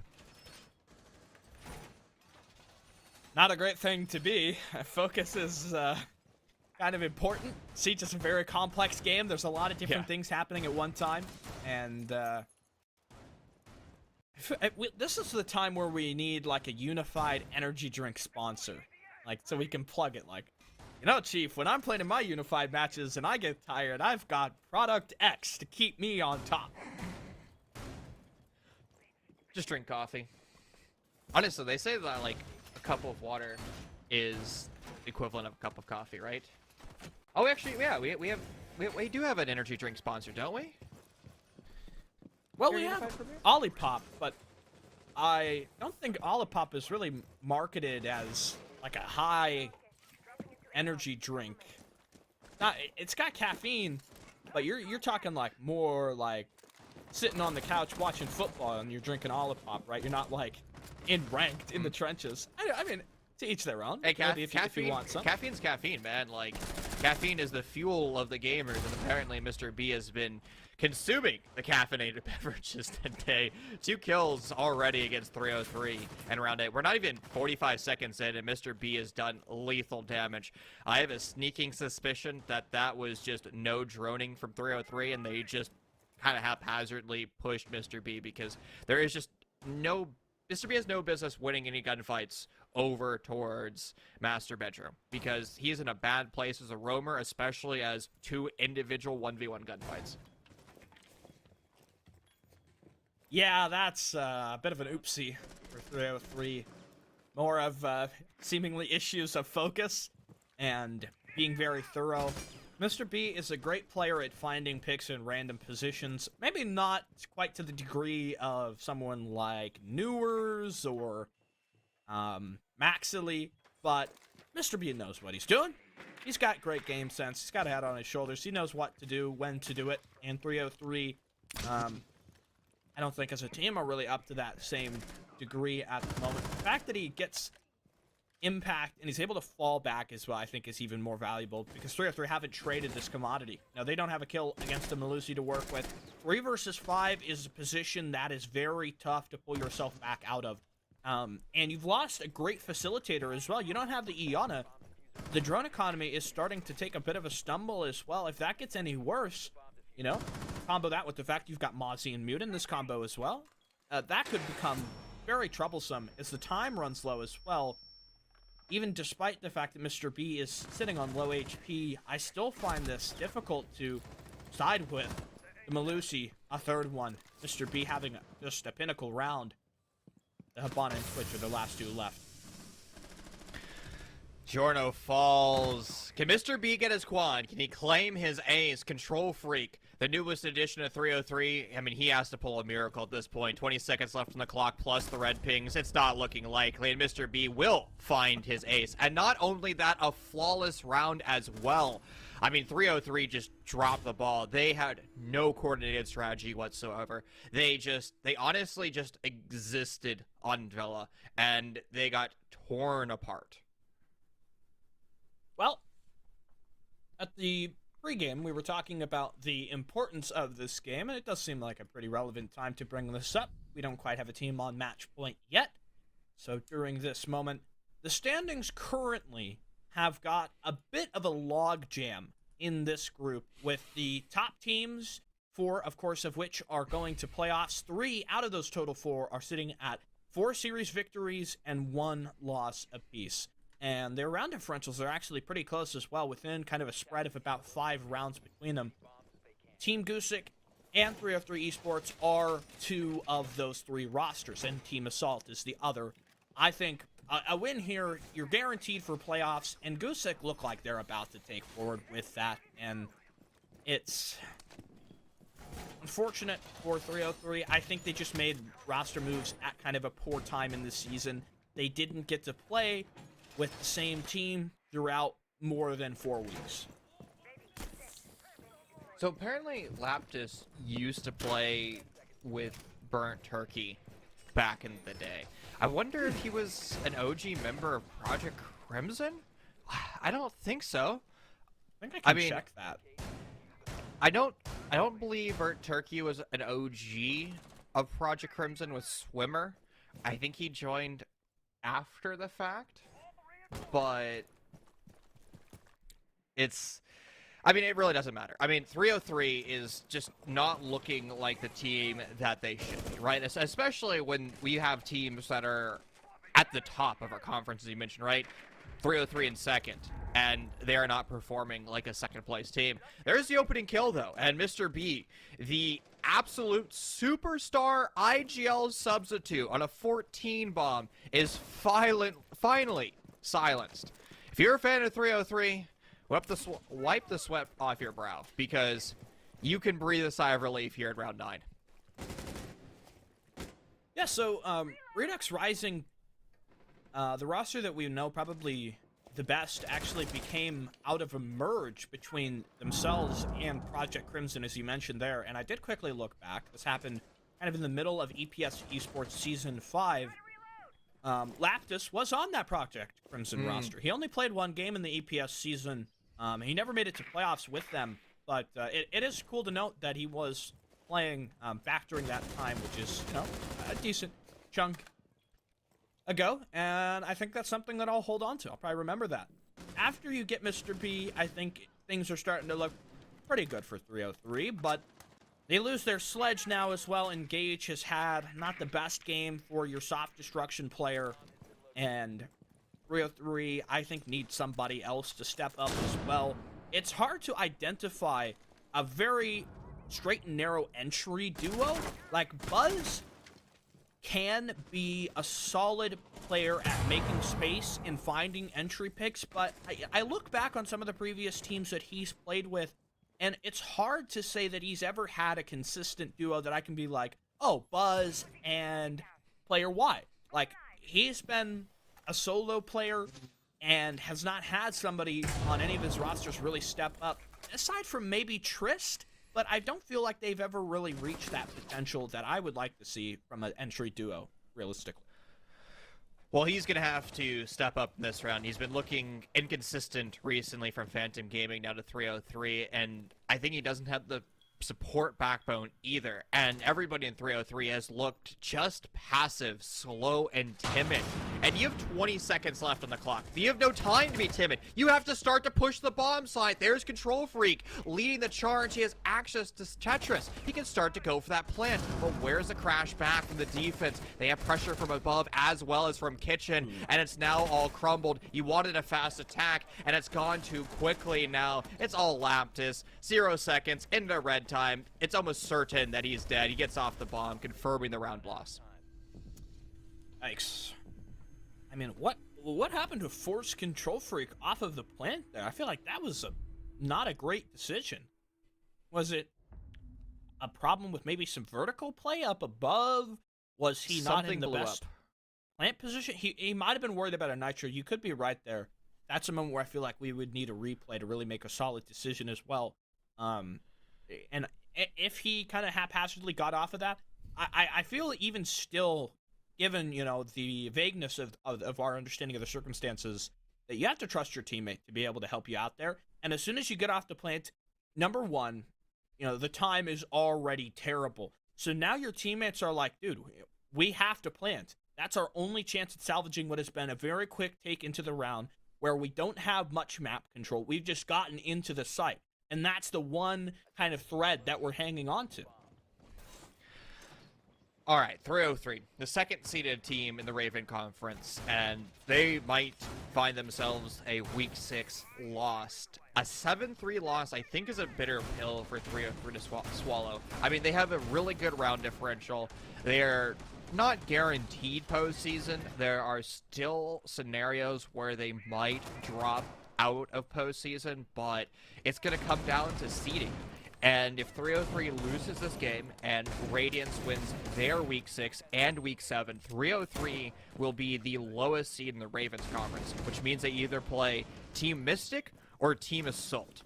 Not a great thing to be. Focus is kind of important. Siege is a very complex game. There's a lot of different things happening at one time. And this is the time where we need like a unified energy drink sponsor. Like, so we can plug it like, you know, Chief, when I'm playing in my unified matches and I get tired, I've got product X to keep me on top. Just drink coffee. Honestly, they say that like a cup of water is the equivalent of a cup of coffee, right? Oh, actually, yeah, we do have an energy drink sponsor, don't we? Well, we have Olipop, but I don't think Olipop is really marketed as like a high energy drink. It's got caffeine, but you're talking like more like sitting on the couch watching football and you're drinking Olipop, right? You're not like in ranked in the trenches. I mean, to each their own. Hey, if you want some. Caffeine's caffeine, man. Like, caffeine is the fuel of the gamers, and apparently Mr. B has been consuming the caffeinated beverages today. 2 kills already against 303 in round 8. We're not even 45 seconds in, and Mr. B has done lethal damage. I have a sneaking suspicion that that was just no droning from 303, and they just kind of haphazardly pushed Mr. B, because there is just no... Mr. B has no business winning any gunfights over towards Master Bedroom, because he's in a bad place as a roamer, especially as 2 individual 1v1 gunfights. Yeah, that's a bit of an oopsie for 303. More of seemingly issues of focus and being very thorough. Mr. B is a great player at finding picks in random positions. Maybe not quite to the degree of someone like Newers or Maxily, but Mr. B knows what he's doing. He's got great game sense. He's got a head on his shoulders. He knows what to do, when to do it. And 303, I don't think as a team are really up to that same degree at the moment. The fact that he gets impact, and he's able to fall back as well, I think is even more valuable, because 303 haven't traded this commodity. Now, they don't have a kill against the Malusi to work with. 3 versus 5 is a position that is very tough to pull yourself back out of. And you've lost a great facilitator as well. You don't have the Iana. The drone economy is starting to take a bit of a stumble as well. If that gets any worse, you know, combo that with the fact you've got Mozzie and Mute in this combo as well, that could become very troublesome as the time runs low as well. Even despite the fact that Mr. B is sitting on low HP, I still find this difficult to side with. The Malusi, a third one. Mr. B having just a pinnacle round. The Habana and Twitch are the last 2 left. Giorno falls. Can Mr. B get his quad? Can he claim his ace? Control Freak, the newest addition of 303. I mean, he has to pull a miracle at this point. 20 seconds left on the clock, plus the red pings. It's not looking likely, and Mr. B will find his ace. And not only that, a flawless round as well. I mean, 303 just dropped the ball. They had no coordinated strategy whatsoever. They honestly just existed on Villa, and they got torn apart. Well, at the pregame, we were talking about the importance of this game, and it does seem like a pretty relevant time to bring this up. We don't quite have a team on match point yet, so during this moment, the standings currently have got a bit of a log jam in this group, with the top teams, 4, of course, of which are going to playoffs. 3 out of those total 4 are sitting at 4 series victories and 1 loss apiece. And their round differentials are actually pretty close as well, within kind of a spread of about 5 rounds between them. Team Gusic and 303 Esports are 2 of those 3 rosters, and Team Assault is the other. I think a win here, you're guaranteed for playoffs, and Gusic look like they're about to take forward with that, and it's unfortunate for 303. I think they just made roster moves at kind of a poor time in the season. They didn't get to play with the same team throughout more than 4 weeks. So apparently Laptis used to play with Burnt Turkey back in the day. I wonder if he was an OG member of Project Crimson? I don't think so. I think I can check that. I don't believe Burnt Turkey was an OG of Project Crimson with Swimmer. I think he joined after the fact. But it really doesn't matter. I mean, 303 is just not looking like the team that they should be, right? Especially when we have teams that are at the top of our conference, as you mentioned, right? 303 in second, and they are not performing like a second-place team. There's the opening kill, though, and Mr. B, the absolute superstar IGL substitute on a 14 bomb, is finally silenced. If you're a fan of 303, wipe the sweat off your brow, because you can breathe a sigh of relief here in round 9. Yeah, so Redux Rising, the roster that we know probably the best, actually became out of a merge between themselves and Project Crimson, as you mentioned there. And I did quickly look back. This happened kind of in the middle of EPS Esports Season 5. Laptis was on that Project Crimson roster. He only played 1 game in the EPS season. He never made it to playoffs with them, but it is cool to note that he was playing back during that time, which is, you know, a decent chunk ago, and I think that's something that I'll hold on to. I'll probably remember that. After you get Mr. B, I think things are starting to look pretty good for 303, but they lose their sledge now as well. Engage has had not the best game for your soft destruction player, and 303, I think, needs somebody else to step up as well. It's hard to identify a very straight and narrow entry duo. Like, Buzz can be a solid player at making space and finding entry picks, but I look back on some of the previous teams that he's played with, and it's hard to say that he's ever had a consistent duo that I can be like, oh, Buzz and player Y. Like, he's been a solo player and has not had somebody on any of his rosters really step up, aside from maybe Trist, but I don't feel like they've ever really reached that potential that I would like to see from an entry duo, realistically. Well, he's going to have to step up in this round. He's been looking inconsistent recently from Phantom Gaming down to 303, and I think he doesn't have the support backbone either. And everybody in 303 has looked just passive, slow, and timid. And you have 20 seconds left on the clock. You have no time to be timid. You have to start to push the bomb side. There's Control Freak leading the charge. He has access to Tetris. He can start to go for that plant. But where's the crash back from the defense? They have pressure from above as well as from Kitchen, and it's now all crumbled. You wanted a fast attack, and it's gone too quickly now. It's all Laptis. 0 seconds into red time. It's almost certain that he's dead. He gets off the bomb, confirming the round loss. Yikes. I mean, what happened to force Control Freak off of the plant there? I feel like that was not a great decision. Was it a problem with maybe some vertical play up above? Was he not in the best plant position? He might have been worried about a nitro. You could be right there. That's a moment where I feel like we would need a replay to really make a solid decision as well. And if he kind of haphazardly got off of that, I feel even still, given, you know, the vagueness of our understanding of the circumstances, that you have to trust your teammate to be able to help you out there. And as soon as you get off the plant, number one, you know, the time is already terrible. So now your teammates are like, dude, we have to plant. That's our only chance at salvaging what has been a very quick take into the round where we don't have much map control. We've just gotten into the site. And that's the one kind of thread that we're hanging on to. All right, 303, the second-seeded team in the Raven Conference, and they might find themselves a Week 6 lost. A 7-3 loss, I think, is a bitter pill for 303 to swallow. I mean, they have a really good round differential. They're not guaranteed postseason. There are still scenarios where they might drop out of postseason, but it's going to come down to seeding. And if 303 loses this game and Radiance wins their Week 6 and Week 7, 303 will be the lowest seed in the Ravens Conference, which means they either play Team Mystic or Team Assault.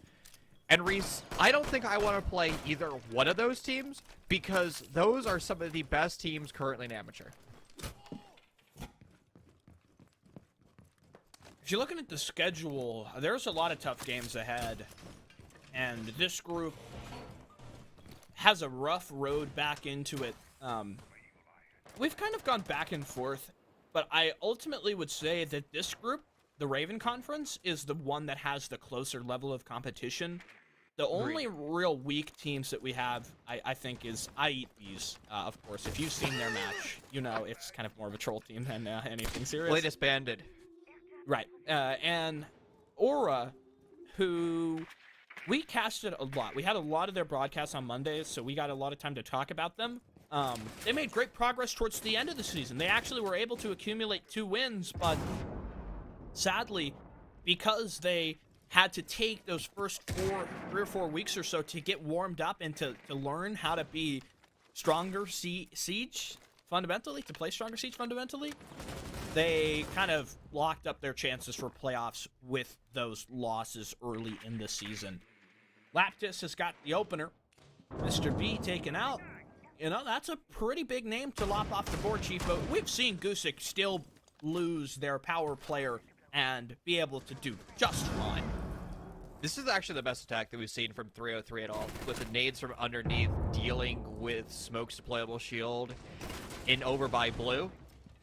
And Reese, I don't think I want to play either one of those teams because those are some of the best teams currently in Amateur. If you're looking at the schedule, there's a lot of tough games ahead. And this group has a rough road back into it. We've kind of gone back and forth, but I ultimately would say that this group, the Raven Conference, is the one that has the closer level of competition. The only real weak teams that we have, I think, is I Eat Bees, of course. If you've seen their match, you know it's kind of more of a troll team than anything serious. Well, they disbanded. Right. And Aura, who we casted a lot. We had a lot of their broadcasts on Mondays, so we got a lot of time to talk about them. They made great progress towards the end of the season. They actually were able to accumulate 2 wins, but sadly, because they had to take those first 3 or 4 weeks or so to get warmed up and to learn how to be stronger Siege fundamentally, to play stronger Siege fundamentally, they kind of locked up their chances for playoffs with those losses early in the season. Laptis has got the opener. Mr. B taken out. You know, that's a pretty big name to lop off the board, Chief, but we've seen Gusic still lose their power player and be able to do just fine. This is actually the best attack that we've seen from 303 at all, with the nades from underneath dealing with Smoke's deployable shield in over by blue.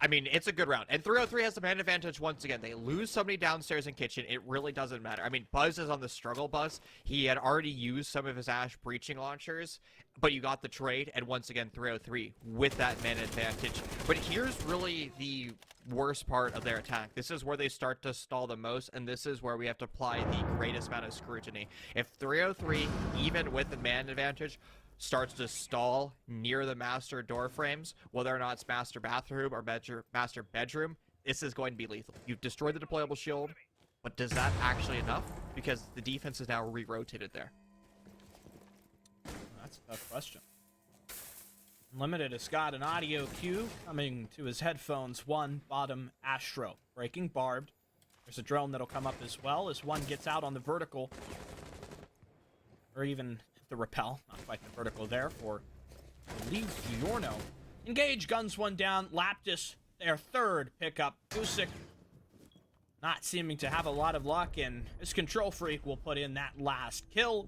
I mean, it's a good round. And 303 has the man advantage once again. They lose somebody downstairs in kitchen. It really doesn't matter. I mean, Buzz is on the struggle bus. He had already used some of his Ash breaching launchers, but you got the trade, and once again, 303 with that man advantage. But here's really the worst part of their attack. This is where they start to stall the most, and this is where we have to apply the greatest amount of scrutiny. If 303, even with the man advantage, starts to stall near the master door frames, whether or not it's master bathroom or master bedroom, this is going to be lethal. You've destroyed the deployable shield, but does that actually enough? Because the defense is now re-rotated there. That's a tough question. Unlimited has got an audio cue coming to his headphones. One bottom Astro breaking barbed. There's a drone that'll come up as well as one gets out on the vertical, or even the rappel, not quite the vertical there for, I believe, Giorno. Engage, guns one down. Laptis their third pickup. Gusic not seeming to have a lot of luck, and his Control Freak will put in that last kill.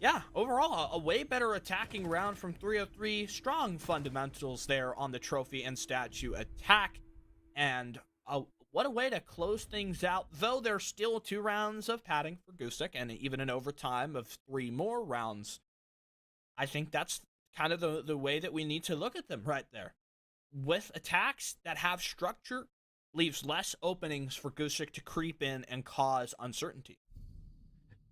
Yeah, overall, a way better attacking round from 303. Strong fundamentals there on the trophy and statue attack. And what a way to close things out, though there's still 2 rounds of padding for Gusic, and even an overtime of 3 more rounds. I think that's kind of the way that we need to look at them right there. With attacks that have structure, leaves less openings for Gusic to creep in and cause uncertainty.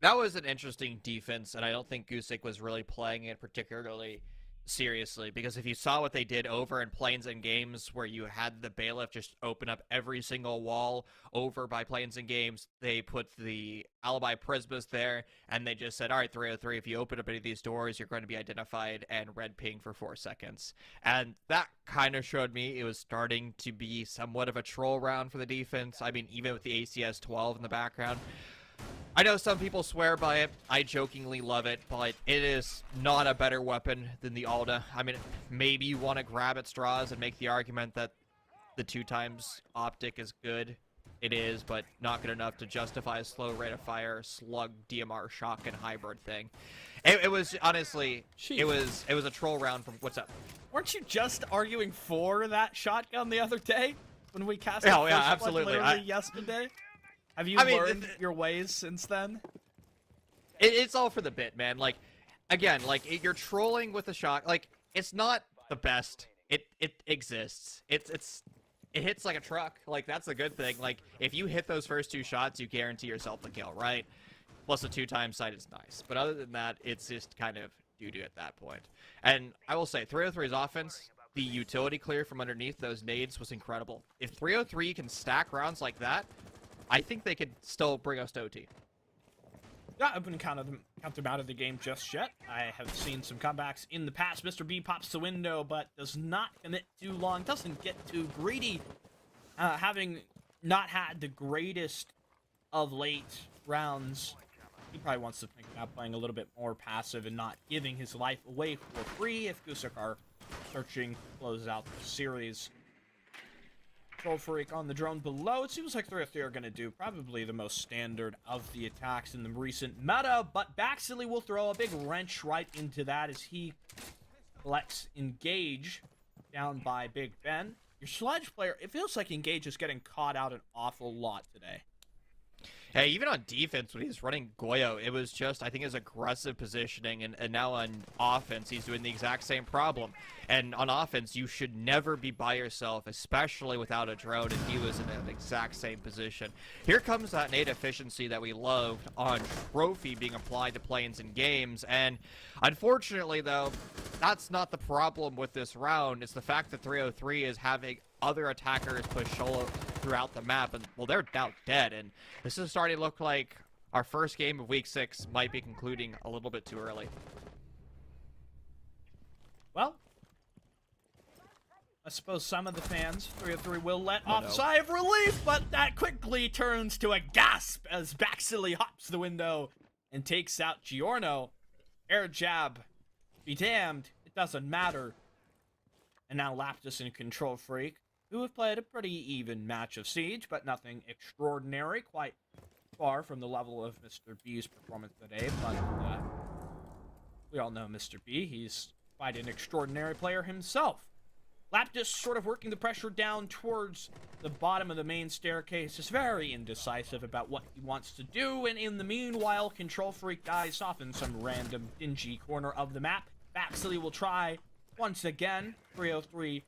That was an interesting defense, and I don't think Gusic was really playing it particularly seriously, because if you saw what they did over in Plains and Games, where you had the bailiff just open up every single wall over by Plains and Games, they put the alibi prismas there, and they just said, all right, 303, if you open up any of these doors, you're going to be identified and red ping for 4 seconds. And that kind of showed me it was starting to be somewhat of a troll round for the defense. I mean, even with the ACS 12 in the background. I know some people swear by it. I jokingly love it, but it is not a better weapon than the Alda. I mean, maybe you want to grab at straws and make the argument that the 2x optic is good. It is, but not good enough to justify a slow rate of fire, slug, DMR, shotgun hybrid thing. It was, honestly, Jeez. it was a troll round from, what's up? Weren't you just arguing for that shotgun the other day when we cast Oh, the yeah, first absolutely. one literally yesterday? Have you learned your ways since then? It's all for the bit, man. Like, again, like, you're trolling with a shot. Like, it's not the best. It exists. It hits like a truck. Like, that's a good thing. Like, if you hit those first 2 shots, you guarantee yourself the kill, right? Plus the 2x sight is nice. But other than that, it's just kind of doo-doo at that point. And I will say, 303's offense, the utility clear from underneath those nades was incredible. If 303 can stack rounds like that, I think they could still bring us to OT. Yeah, I wouldn't count them out of the game just yet. I have seen some comebacks in the past. Mr. B pops the window, but does not commit too long. Doesn't get too greedy. Having not had the greatest of late rounds, he probably wants to think about playing a little bit more passive and not giving his life away for free if Gusic are searching to close out the series. Control Freak on the drone below. It seems like 303 are going to do probably the most standard of the attacks in the recent meta, but Baxley will throw a big wrench right into that as he collects Engage down by Big Ben. Your Sledge player, it feels like Engage is getting caught out an awful lot today. Hey, even on defense, when he's running Goyo, it was just, I think, his aggressive positioning, and now on offense, he's doing the exact same problem. And on offense, you should never be by yourself, especially without a drone, and he was in the exact same position. Here comes that nade efficiency that we loved on Trophy being applied to Plains and Games, and unfortunately, though, that's not the problem with this round. It's the fact that 303 is having other attackers push solo throughout the map, and well, they're now dead, and this is starting to look like our first game of week 6 might be concluding a little bit too early. Well, I suppose some of the fans, 303, will let off a sigh of relief, but that quickly turns to a gasp as Baxley hops the window and takes out Giorno. Air jab, be damned, it doesn't matter. And now Laptus and Control Freak, who have played a pretty even match of Siege, but nothing extraordinary, quite far from the level of Mr. B's performance today, but we all know Mr. B, he's quite an extraordinary player himself. Laptus sort of working the pressure down towards the bottom of the main staircase, is very indecisive about what he wants to do, and in the meanwhile, Control Freak dies off in some random dingy corner of the map. Baxley will try once again. 303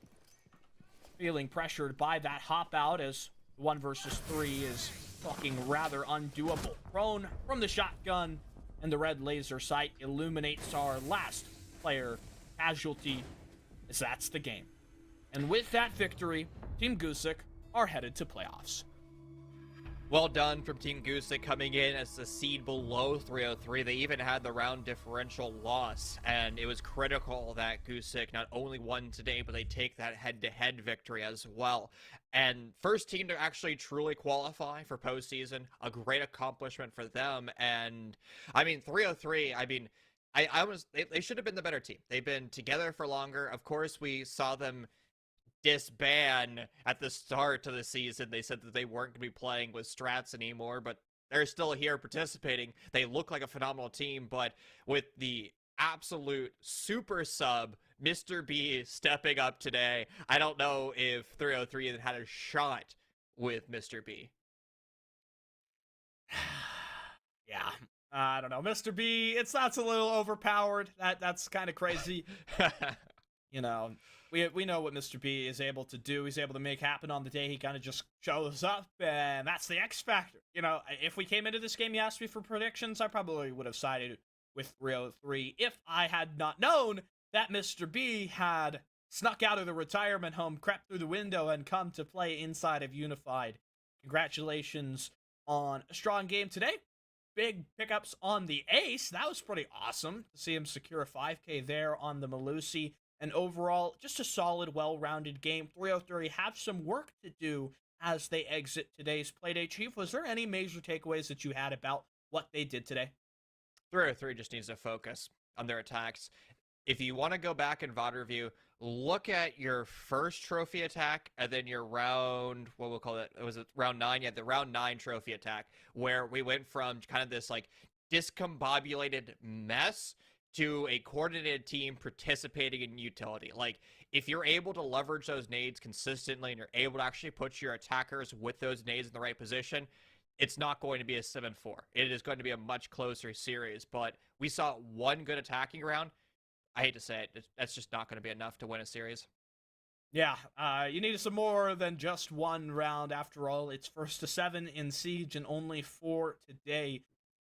feeling pressured by that hop out as 1 versus 3 is looking rather undoable. Prone from the shotgun, and the red laser sight illuminates our last player casualty, as that's the game. And with that victory, Team Gusic are headed to playoffs. Well done from Team Gusic coming in as the seed below 303. They even had the round differential loss, and it was critical that Gusic not only won today, but they take that head-to-head victory as well. And first team to actually truly qualify for postseason, a great accomplishment for them. And I mean, 303, I mean, they should have been the better team. They've been together for longer. Of course, we saw them disband at the start of the season. They said that they weren't going to be playing with strats anymore, but they're still here participating. They look like a phenomenal team, but with the absolute super sub Mr. B stepping up today, I don't know if 303 had a shot with Mr. B. Yeah, I don't know. Mr. B, that's a little overpowered. That's kind of crazy. You know, we know what Mr. B is able to do. He's able to make happen on the day he kind of just shows up, and that's the X factor. You know, if we came into this game, you asked me for predictions, I probably would have sided with 303 if I had not known that Mr. B had snuck out of the retirement home, crept through the window, and come to play inside of Unified. Congratulations on a strong game today. Big pickups on the ace. That was pretty awesome to see him secure a 5K there on the Malusi. And overall, just a solid, well-rounded game. 303 have some work to do as they exit today's Playday. Chief, was there any major takeaways that you had about what they did today? 303 just needs to focus on their attacks. If you want to go back and VOD review, look at your first trophy attack and then your round, what we'll call it, was it round 9? Yeah, the round 9 trophy attack, where we went from kind of this like discombobulated mess to a coordinated team participating in utility. Like, if you're able to leverage those nades consistently and you're able to actually put your attackers with those nades in the right position, it's not going to be a 7-4. It is going to be a much closer series, but we saw one good attacking round. I hate to say it, that's just not going to be enough to win a series. Yeah, you needed some more than just one round. After all, it's 1st to 7 in Siege and only 4 today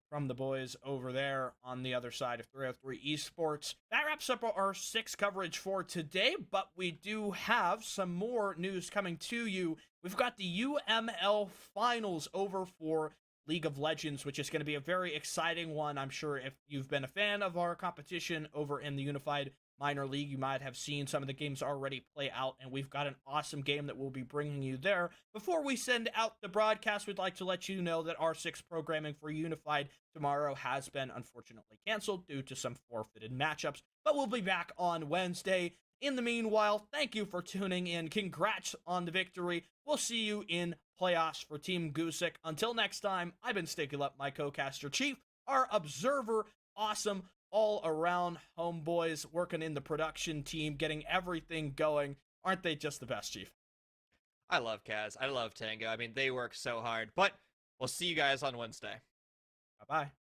from the boys over there on the other side of 303 Esports. That wraps up our 6 coverage for today, but we do have some more news coming to you. We've got the UML Finals over for League of Legends, which is going to be a very exciting one. I'm sure if you've been a fan of our competition over in the Unified Minor League, you might have seen some of the games already play out, and we've got an awesome game that we'll be bringing you there. Before we send out the broadcast, we'd like to let you know that our 6 programming for Unified tomorrow has been unfortunately canceled due to some forfeited matchups, but we'll be back on Wednesday. In the meanwhile, thank you for tuning in. Congrats on the victory. We'll see you in playoffs for Team Gusic. Until next time, I've been Sticking Up, my co-caster Chief, our observer, awesome, all-around homeboys working in the production team, getting everything going. Aren't they just the best, Chief? I love Kaz. I love Tango. I mean, they work so hard. But we'll see you guys on Wednesday. Bye-bye.